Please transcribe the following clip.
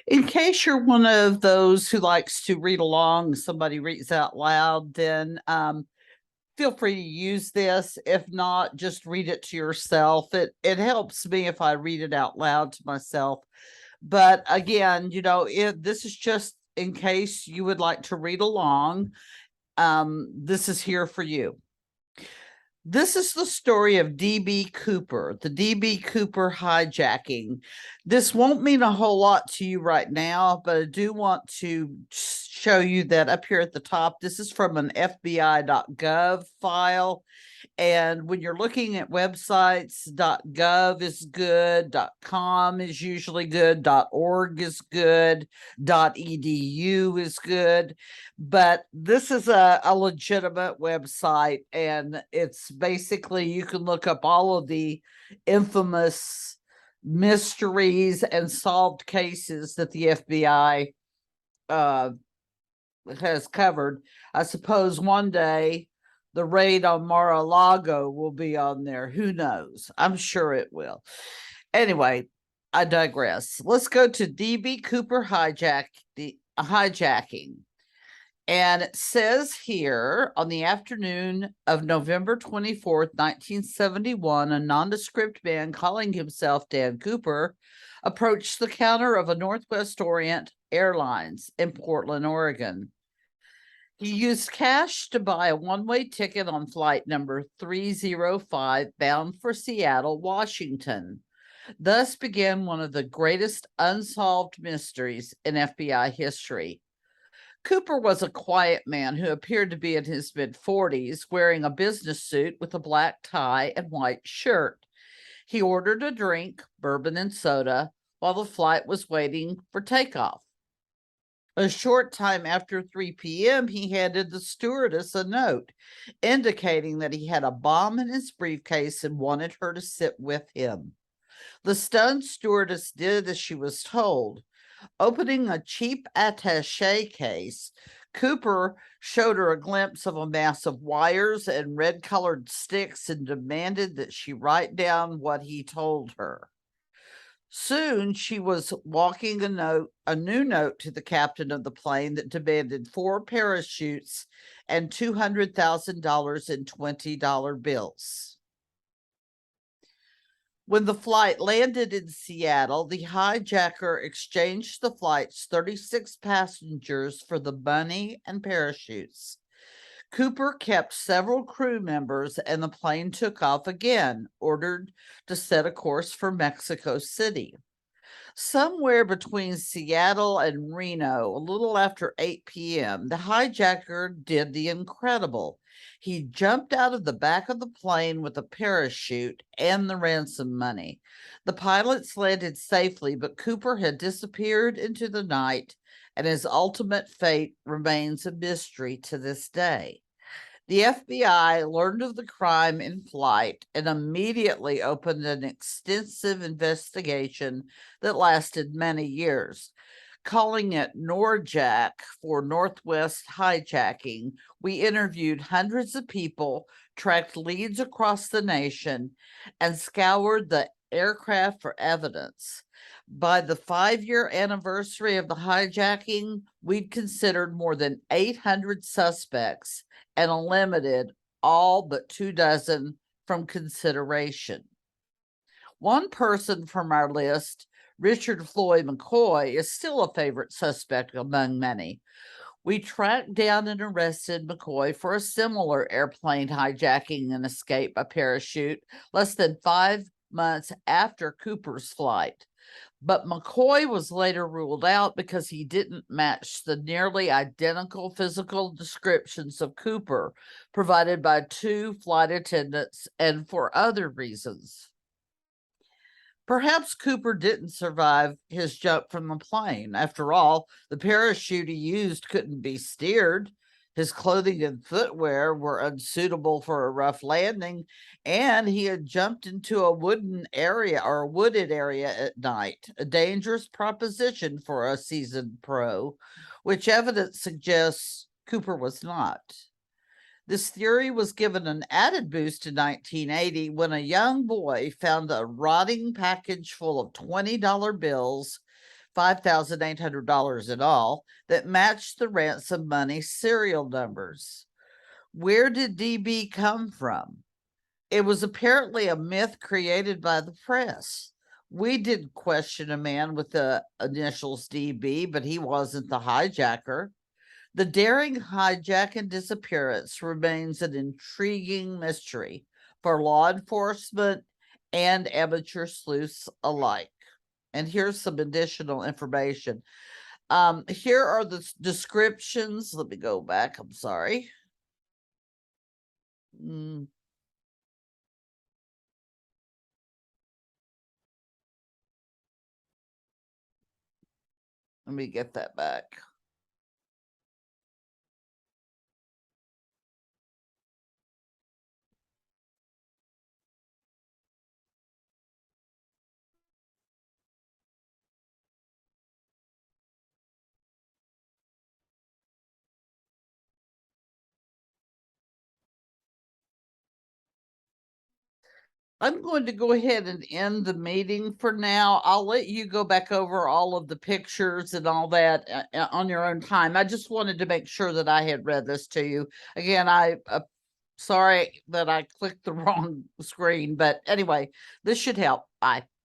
In case you're one of those who likes to read along, somebody reads out loud, then feel free to use this. If not, just read it to yourself. It helps me if I read it out loud to myself. But again, this is just in case you would like to read along. This is here for you. This is the story of D.B. Cooper, the D.B. Cooper hijacking. This won't mean a whole lot to you right now, but I do want to show you that up here at the top, this is from an FBI.gov file. And when you're looking at websites, .gov is good, .com is usually good, .org is good, .edu is good. But this is a legitimate website, and it's basically, you can look up all of the infamous mysteries and solved cases that the FBI has covered. I suppose one day the raid on Mar-a-Lago will be on there. Who knows? I'm sure it will. Anyway, I digress. Let's go to DB Cooper hijacking. And it says here, on the afternoon of November 24th, 1971, a nondescript man calling himself Dan Cooper approached the counter of a Northwest Orient Airlines in Portland, Oregon. He used cash to buy a one-way ticket on flight number 305 bound for Seattle, Washington. Thus began one of the greatest unsolved mysteries in FBI history. Cooper was a quiet man who appeared to be in his mid-40s, wearing a business suit with a black tie and white shirt. He ordered a drink, bourbon and soda, while the flight was waiting for takeoff. A short time after 3 p.m., he handed the stewardess a note indicating that he had a bomb in his briefcase and wanted her to sit with him. The stunned stewardess did as she was told. Opening a cheap attaché case, Cooper showed her a glimpse of a mass of wires and red-colored sticks and demanded that she write down what he told her. Soon she was walking a new note to the captain of the plane that demanded 4 parachutes and $200,000 in $20 bills. When the flight landed in Seattle, the hijacker exchanged the flight's 36 passengers for the money and parachutes. Cooper kept several crew members, and the plane took off again, ordered to set a course for Mexico City. Somewhere between Seattle and Reno, a little after 8 p.m., the hijacker did the incredible. He jumped out of the back of the plane with a parachute and the ransom money. The pilots landed safely, but Cooper had disappeared into the night, and his ultimate fate remains a mystery to this day. The FBI learned of the crime in flight and immediately opened an extensive investigation that lasted many years. Calling it NORJAC for Northwest Hijacking, we interviewed hundreds of people, tracked leads across the nation, and scoured the aircraft for evidence. By the 5-year anniversary of the hijacking, we'd considered more than 800 suspects and eliminated all but 24 from consideration. One person from our list, Richard Floyd McCoy, is still a favorite suspect among many. We tracked down and arrested McCoy for a similar airplane hijacking and escape by parachute less than 5 months after Cooper's flight. But McCoy was later ruled out because he didn't match the nearly identical physical descriptions of Cooper provided by 2 flight attendants and for other reasons. Perhaps Cooper didn't survive his jump from the plane. After all, the parachute he used couldn't be steered. His clothing and footwear were unsuitable for a rough landing, and he had jumped into a wooded area at night, a dangerous proposition for a seasoned pro, which evidence suggests Cooper was not. This theory was given an added boost in 1980 when a young boy found a rotting package full of $20 bills $5,800 in all, that matched the ransom money serial numbers. Where did DB come from? It was apparently a myth created by the press. We did question a man with the initials DB, but he wasn't the hijacker. The daring hijack and disappearance remains an intriguing mystery for law enforcement and amateur sleuths alike. And here's some additional information. Here are the descriptions. Let me go back. I'm sorry. Let me get that back. I'm going to go ahead and end the meeting for now. I'll let you go back over all of the pictures and all that on your own time. I just wanted to make sure that I had read this to you. Again, sorry that I clicked the wrong screen, but anyway, this should help. Bye.